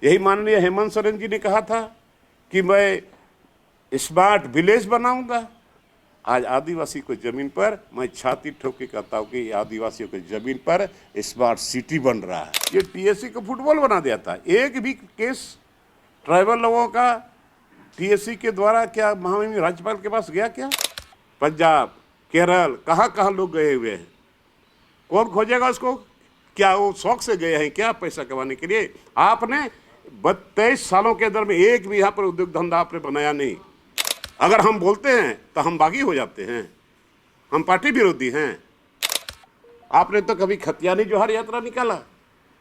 यही माननीय हेमंत सोरेन जी ने कहा था कि मैं स्मार्ट विलेज बनाऊंगा। आज आदिवासी को जमीन पर मैं छाती ठोक के कहता हूँ कि आदिवासियों की जमीन पर स्मार्ट सिटी बन रहा है। ये टीएससी को फुटबॉल बना दिया था। एक भी केस ट्राइबल लोगों का टीएससी के द्वारा क्या महामहिम राज्यपाल के पास गया क्या? पंजाब, केरल, कहाँ लोग गए हुए हैं, कौन खोजेगा उसको? क्या वो शौक से गए हैं क्या पैसा कमाने के लिए? आपने 23 सालों के अंदर में एक भी यहाँ पर उद्योग धंधा आपने बनाया नहीं। अगर हम बोलते हैं तो हम बागी हो जाते हैं, हम पार्टी विरोधी हैं। आपने तो कभी खतियानी जोहार यात्रा निकाला?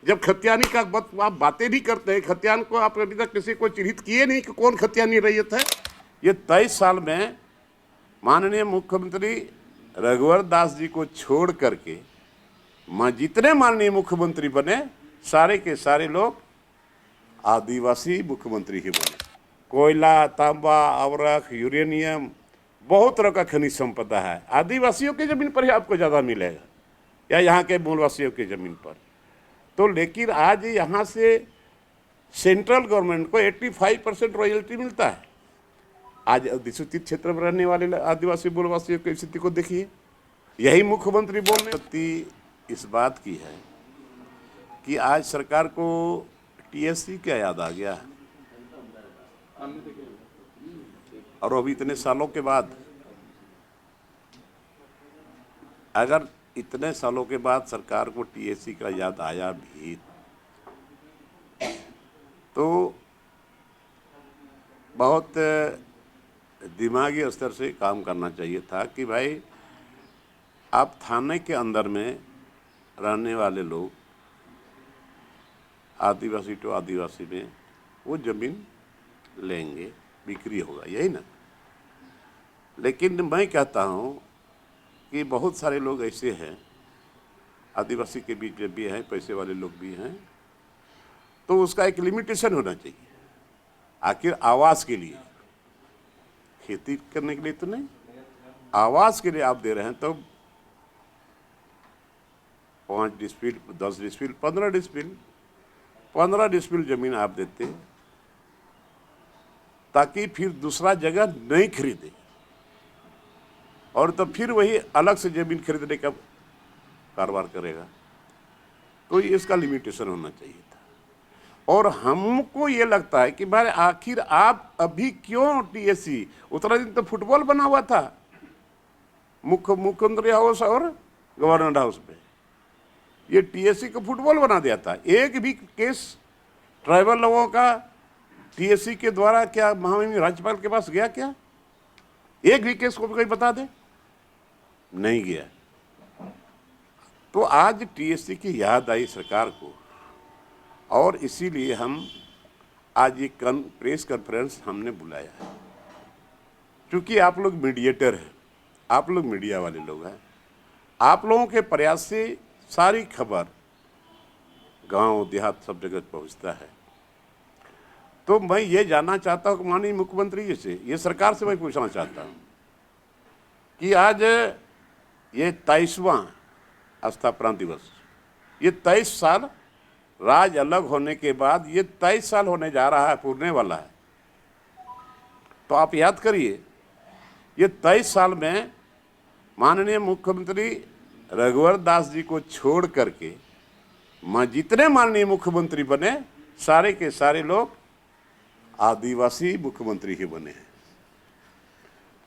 जब खतियानी का आप बातें नहीं करते हैं, खतियान को आप अभी तक किसी को चिन्हित किए नहीं कि कौन खतियानी रैयत है। ये 23 साल में माननीय मुख्यमंत्री रघुवर दास जी को छोड़ करके जितने माननीय मुख्यमंत्री बने सारे के सारे लोग आदिवासी मुख्यमंत्री ही बने। कोयला, तांबा, अवरख, यूरेनियम, बहुत तरह का खनिज संपदा है। आदिवासियों की जमीन पर ही आपको ज़्यादा मिलेगा या यहाँ के मूलवासियों की जमीन पर। तो लेकिन आज यहाँ से सेंट्रल गवर्नमेंट को 85% रॉयल्टी मिलता है। आज अधिसूचित क्षेत्र में रहने वाले आदिवासी मूलवासियों की स्थिति को देखिए। यही मुख्यमंत्री बोलने इस बात की है कि आज सरकार को टीएससी क्या याद आ गया है। और अभी इतने सालों के बाद, अगर इतने सालों के बाद सरकार को टीएससी का याद आया भी तो बहुत दिमागी स्तर से काम करना चाहिए था कि भाई आप थाने के अंदर में रहने वाले लोग आदिवासी टू आदिवासी में वो जमीन लेंगे, बिक्री होगा, यही ना। लेकिन मैं कहता हूँ कि बहुत सारे लोग ऐसे हैं आदिवासी के बीच में भी हैं, पैसे वाले लोग भी हैं, तो उसका एक लिमिटेशन होना चाहिए। आखिर आवास के लिए, खेती करने के लिए तो नहीं, आवास के लिए आप दे रहे हैं तो 5 डिस्पिल, 10 डिस्पिल, 15 डिस्पिल, 15 डिस्पिल जमीन आप देते ताकि फिर दूसरा जगह नहीं खरीदे और तो फिर वही अलग से जमीन खरीदने का कारोबार करेगा। तो इसका लिमिटेशन होना चाहिए था। और हमको ये लगता है कि भाई आखिर आप अभी क्यों टीएससी, उतना दिन तो फुटबॉल बना हुआ था मुख्यमंत्री हाउस और गवर्नर हाउस पे, ये टीएससी को फुटबॉल बना दिया था। एक भी केस ट्राइबल लोगों का टीएससी के द्वारा क्या महामहिम राज्यपाल के पास गया क्या? एक भी केस को कोई बता दे, नहीं गया। तो आज टीएससी की याद आई सरकार को और इसीलिए हम आज ये प्रेस कॉन्फ्रेंस हमने बुलाया है। क्योंकि आप लोग मीडिएटर हैं, आप लोग मीडिया वाले लोग हैं, आप लोगों के प्रयास से सारी खबर गांव देहात सब जगह पहुंचता है। तो मैं ये जानना चाहता हूँ माननीय मुख्यमंत्री जी से, ये सरकार से मैं पूछना चाहता हूँ कि आज ये 23वां स्थापना दिवस, ये 23 साल राज्य अलग होने के बाद ये 23 साल होने जा रहा है, पूरने वाला है। तो आप याद करिए, ये 23 साल में माननीय मुख्यमंत्री रघुवर दास जी को छोड़ करके जितने माननीय मुख्यमंत्री बने सारे के सारे लोग आदिवासी मुख्यमंत्री ही बने हैं।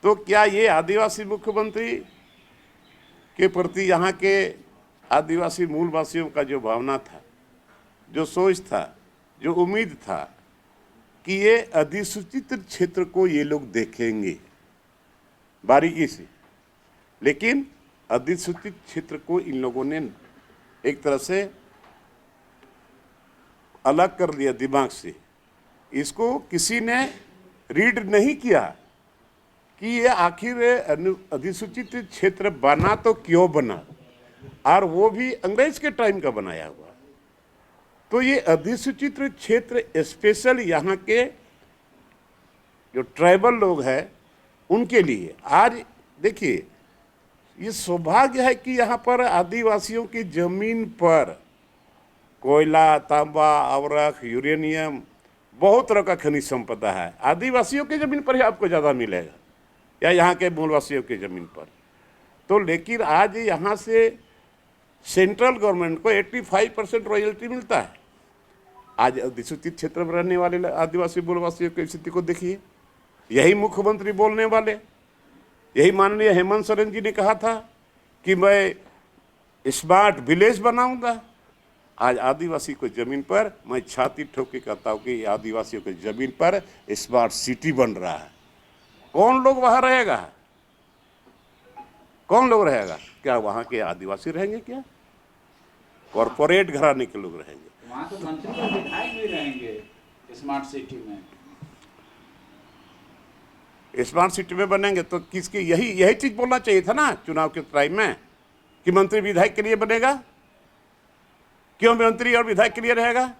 तो क्या ये आदिवासी मुख्यमंत्री के प्रति यहाँ के आदिवासी मूलवासियों का जो भावना था, जो सोच था, जो उम्मीद था कि ये अधिसूचित क्षेत्र को ये लोग देखेंगे बारीकी से, लेकिन अधिसूचित क्षेत्र को इन लोगों ने एक तरह से अलग कर लिया दिमाग से। इसको किसी ने रीड नहीं किया कि ये आखिर अधिसूचित क्षेत्र बना तो क्यों बना, और वो भी अंग्रेज के टाइम का बनाया हुआ। तो ये अधिसूचित क्षेत्र स्पेशल यहाँ के जो ट्राइबल लोग हैं उनके लिए। आज देखिए, ये सौभाग्य है कि यहाँ पर आदिवासियों की जमीन पर कोयला, तांबा, अवरख, यूरेनियम, बहुत तरह का खनिज संपदा है। आदिवासियों की जमीन पर ही आपको ज़्यादा मिलेगा या यहाँ के मूलवासियों की जमीन पर। तो लेकिन आज यहाँ से सेंट्रल गवर्नमेंट को 85% रॉयल्टी मिलता है। आज अधिसूचित क्षेत्र में रहने वाले आदिवासी मूलवासियों की स्थिति को देखिए। यही मुख्यमंत्री बोलने वाले, यही माननीय हेमंत सोरेन जी ने कहा था कि मैं स्मार्ट विलेज बनाऊंगा। आज आदिवासी को जमीन पर मैं छाती ठोक के कहता हूँ कि आदिवासियों की जमीन पर स्मार्ट सिटी बन रहा है। कौन लोग वहां रहेगा? कौन लोग रहेगा? क्या वहां के आदिवासी रहेंगे? क्या कॉरपोरेट घराने के लोग रहेंगे? वहां तो मंत्री और विधायक भी रहेंगे स्मार्ट सिटी में। स्मार्ट सिटी में बनेंगे तो किसकी यही चीज बोलना चाहिए था ना चुनाव के टाइम में कि मंत्री विधायक के लिए बनेगा। क्यों मंत्री और विधायक के लिए रहेगा?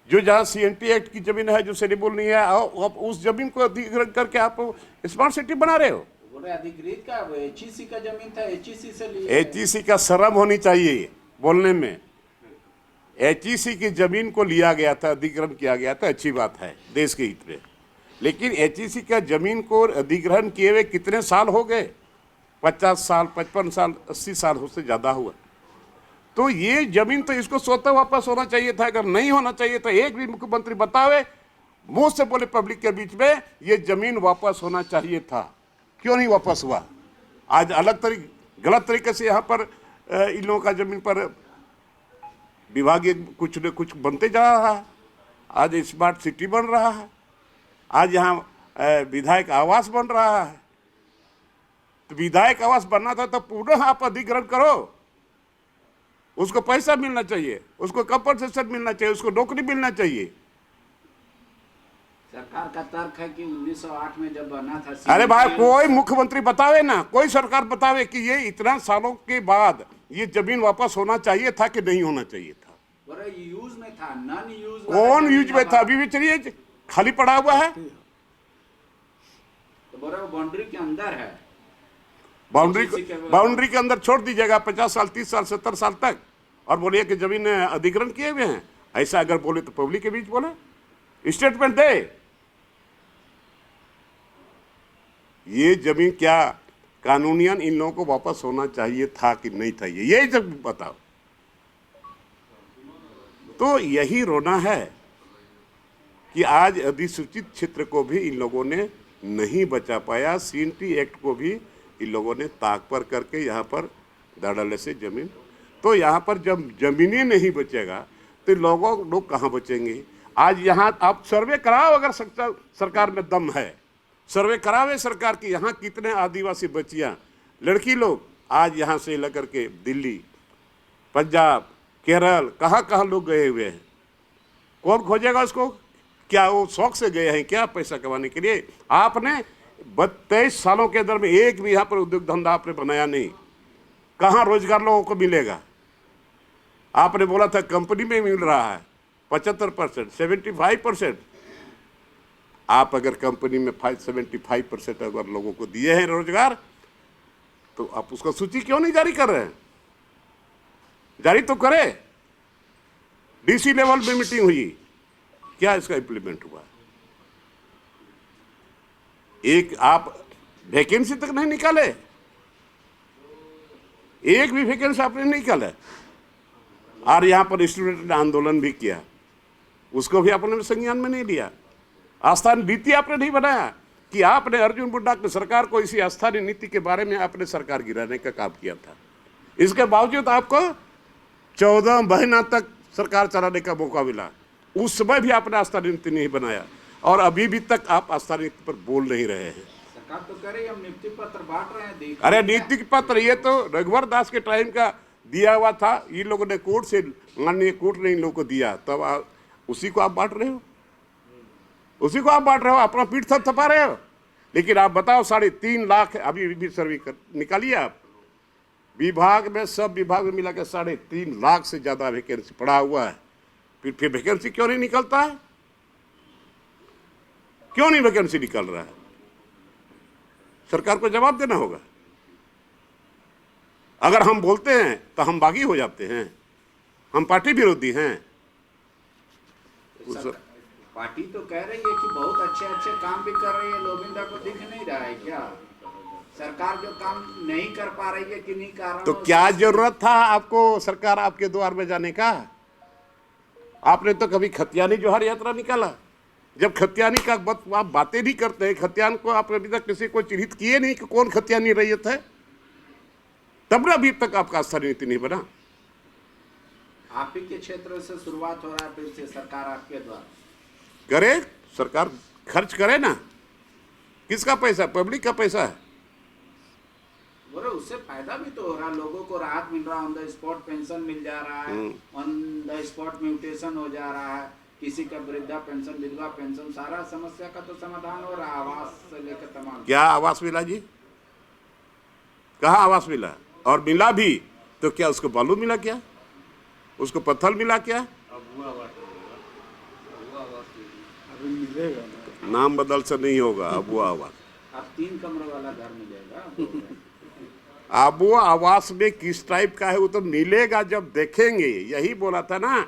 जो जहां सीएनटी एक्ट की जमीन है, जो शेड्यूल नहीं है, आप उस जमीन को अधिग्रहण करके आप स्मार्ट सिटी बना रहे हो। बोले अधिकृत का एचईसी का जमीन था, एचईसी से लिए। एचईसी का शर्म होनी चाहिए बोलने में। एचईसी की जमीन को लिया गया था, अधिग्रहण किया गया था, अच्छी बात है देश के हित में। लेकिन एचईसी का जमीन को अधिग्रहण किए हुए कितने साल हो गए? 50 साल, 55 साल, 80 साल उससे ज्यादा हुआ। तो ये जमीन तो इसको स्वतः वापस होना चाहिए था। अगर नहीं होना चाहिए तो एक भी मुख्यमंत्री बतावे, मुंह से बोले पब्लिक के बीच में, ये जमीन वापस होना चाहिए था। क्यों नहीं वापस हुआ? आज गलत तरीके से यहाँ पर इन लोगों का जमीन पर विभागीय कुछ न कुछ बनते जा रहा है। आज स्मार्ट सिटी बन रहा है, आज यहाँ विधायक आवास बन रहा है। तो विधायक आवास बनना था तो पुनः आप अधिग्रहण करो, उसको पैसा मिलना चाहिए, उसको कंपनसेशन मिलना चाहिए, उसको नौकरी मिलना चाहिए। सरकार का तर्क है कि 1908 में जब बना था। अरे भाई कोई मुख्यमंत्री बतावे ना, कोई सरकार बतावे कि ये इतना सालों के बाद ये जमीन वापस होना चाहिए था कि नहीं होना चाहिए था। यूज में था, नॉन यूज। कौन यूज में था? अभी भी चलिए खाली पड़ा हुआ है। तो बाउंड्री के अंदर है। बाउंड्री के अंदर छोड़ दीजिएगा 50 साल, 30 साल, 70 साल तक, और बोलिए कि जमीन अधिग्रहण किए हुए हैं। ऐसा अगर बोले तो पब्लिक के बीच बोले, स्टेटमेंट दे। ये जमीन क्या कानूनियन इन लोगों को वापस होना चाहिए था कि नहीं था? ये जब बताओ। तो यही रोना है कि आज अधिसूचित क्षेत्र को भी इन लोगों ने नहीं बचा पाया। सीएनटी एक्ट को भी इन लोगों ने ताक पर करके यहाँ पर धड़ल्ले से जमीन, तो यहाँ पर जब जमीनें नहीं बचेगा तो लोग कहाँ बचेंगे? आज यहाँ आप सर्वे कराओ, अगर सरकार में दम है, सर्वे करावे सरकार की यहाँ कितने आदिवासी बच्चियाँ, लड़की लोग आज यहाँ से लेकर के दिल्ली, पंजाब, केरल, कहाँ लोग गए हुए हैं। कौन खोजेगा उसको? क्या वो शौक से गए हैं क्या पैसा कमाने के लिए? आपने 23 सालों के अंदर में एक भी यहाँ पर उद्योग धंधा आपने बनाया नहीं। कहाँ रोजगार लोगों को मिलेगा? आपने बोला था कंपनी में मिल रहा है 75%, 75%। आप अगर कंपनी में 75% अगर लोगों को दिए हैं रोजगार, तो आप उसका सूची क्यों नहीं जारी कर रहे हैं? जारी तो करे। डीसी लेवल में मीटिंग हुई, क्या इसका इंप्लीमेंट हुआ? एक आप वैकेंसी तक नहीं निकाले, एक भी वैकेंसी आपने नहीं निकाला। और यहाँ पर स्टूडेंट ने आंदोलन भी किया, उसको भी आपने संज्ञान में नहीं लिया। आस्थान नीति आपने नहीं बनाया कि आपने अर्जुन मुंडा की सरकार को इसी आस्थानी नीति के बारे में आपने सरकार गिराने का काम किया था। इसके बावजूद आपको 14 महीना तक सरकार चलाने का मौका मिला, उस समय भी आपने आस्थानी नीति नहीं बनाया, और अभी भी तक आप आस्थानी नीति पर बोल नहीं रहे हैं। सरकार तो करे, हम नियुक्ति पत्र बांट रहे हैं। अरे नियुक्ति पत्र ये तो रघुवर दास के टाइम का दिया हुआ था, इन लोगों ने कोर्ट से, माननीय कोर्ट ने इन लोगों को दिया, तब उसी को आप बांट रहे हो, उसी को आप बांट रहे हो, अपना पीठ थपथपा रहे हो। लेकिन आप बताओ 3.5 लाख अभी भी सर्वे निकालिए आप, विभाग में, सब विभाग में मिला के 3.5 लाख से ज्यादा वैकेंसी पड़ा हुआ है। फिर वैकेंसी क्यों नहीं निकलता है? क्यों नहीं वैकेंसी निकल रहा है? सरकार को जवाब देना होगा। अगर हम बोलते हैं तो हम बागी हो जाते हैं। हम पार्टी विरोधी हैं। पार्टी तो कह रही है कि बहुत अच्छे अच्छे काम भी कर रही है, लोबिंदा को दिख नहीं रहा है क्या? सरकार जो काम नहीं कर पा रही है किन्हीं कारणों तो क्या जरूरत था आपको सरकार आपके द्वार में जाने का? आपने तो कभी खतियानी जोहार यात्रा निकाला? जब खतियानी का आप बातें नहीं करते हैं, खतियान को आप अभी तक किसी को चिन्हित किए नहीं कि कौन खतियानी रैयत है, तब ना अभी तक आपका स्थायी नीति नहीं बना। आप ही के क्षेत्र से शुरुआत हो रहा है, फिर से सरकार आपके द्वारा करे, सरकार खर्च करे ना। किसका पैसा? पब्लिक का पैसा है। बोले उससे फायदा भी तो हो रहा, लोगों को राहत मिल रहा, ऑन द स्पॉट पेंशन मिल जा रहा है, ऑन द स्पॉट म्यूटेशन हो जा रहा है, किसी का वृद्धा पेंशन, विधवा पेंशन, सारा समस्या का तो समाधान हो रहा, आवास से लेकर तमाम। क्या आवास मिला जी? कहाँ आवास मिला? और मिला भी तो क्या उसको बालू मिला क्या? उसको पत्थर मिला क्या? नाम बदल से नहीं होगा, अबुआ आवास। अब 3 कमरों वाला घर मिलेगा। आबू आवास में किस टाइप का है वो तो मिलेगा जब देखेंगे। यही बोला था ना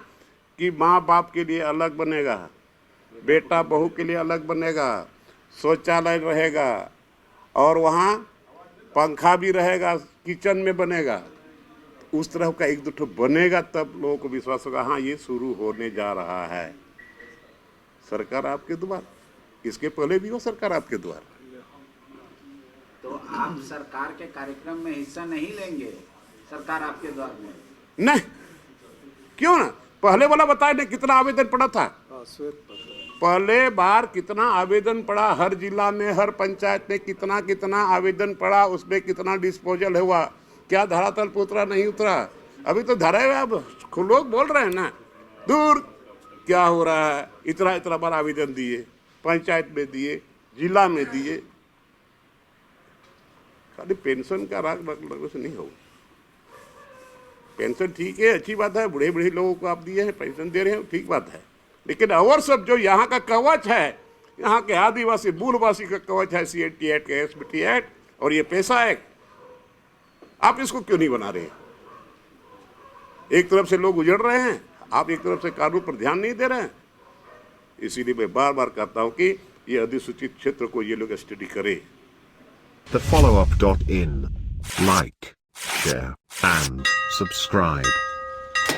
कि माँ बाप के लिए अलग बनेगा, बेटा बहू के लिए अलग बनेगा, शौचालय रहेगा और वहाँ पंखा भी रहेगा, किचन में बनेगा। उस तरह का एक दो ठो बनेगा तब लोगों को विश्वास होगा, हाँ ये शुरू होने जा रहा है। सरकार आपके द्वार, इसके पहले भी हो सरकार आपके द्वार। तो आप सरकार के कार्यक्रम में हिस्सा नहीं लेंगे? सरकार आपके द्वार में नहीं, क्यों ना? पहले वाला बताए ना कितना आवेदन पड़ा था। पहले बार कितना आवेदन पड़ा, हर जिला में, हर पंचायत में कितना कितना आवेदन पड़ा, उसमें कितना डिस्पोजल हुआ, क्या धरातल पे उतरा नहीं उतरा? अभी तो धरे हुए, अब लोग बोल रहे हैं ना, दूर क्या हो रहा है, इतना इतना बार आवेदन दिए, पंचायत में दिए, जिला में दिए। खाली पेंशन का राग लगने से नहीं होगा। पेंशन ठीक है, अच्छी बात है, बूढ़े बूढ़े लोगों को आप दिए हैं, पेंशन दे रहे हैं, ठीक बात है। लेकिन और सब जो यहाँ का कवच है, यहाँ के आदिवासी मूलवासी का कवच है, CAT एक्ट, SBT एक्ट और ये पैसा एक्ट, आप इसको क्यों नहीं बना रहे? एक तरफ से लोग उजड़ रहे हैं, आप एक तरफ से कानून पर ध्यान नहीं दे रहे हैं। इसीलिए मैं बार बार कहता हूँ कि ये अधिसूचित क्षेत्र को ये लोग स्टडी करें। thefollowup.in. Like, share, and subscribe.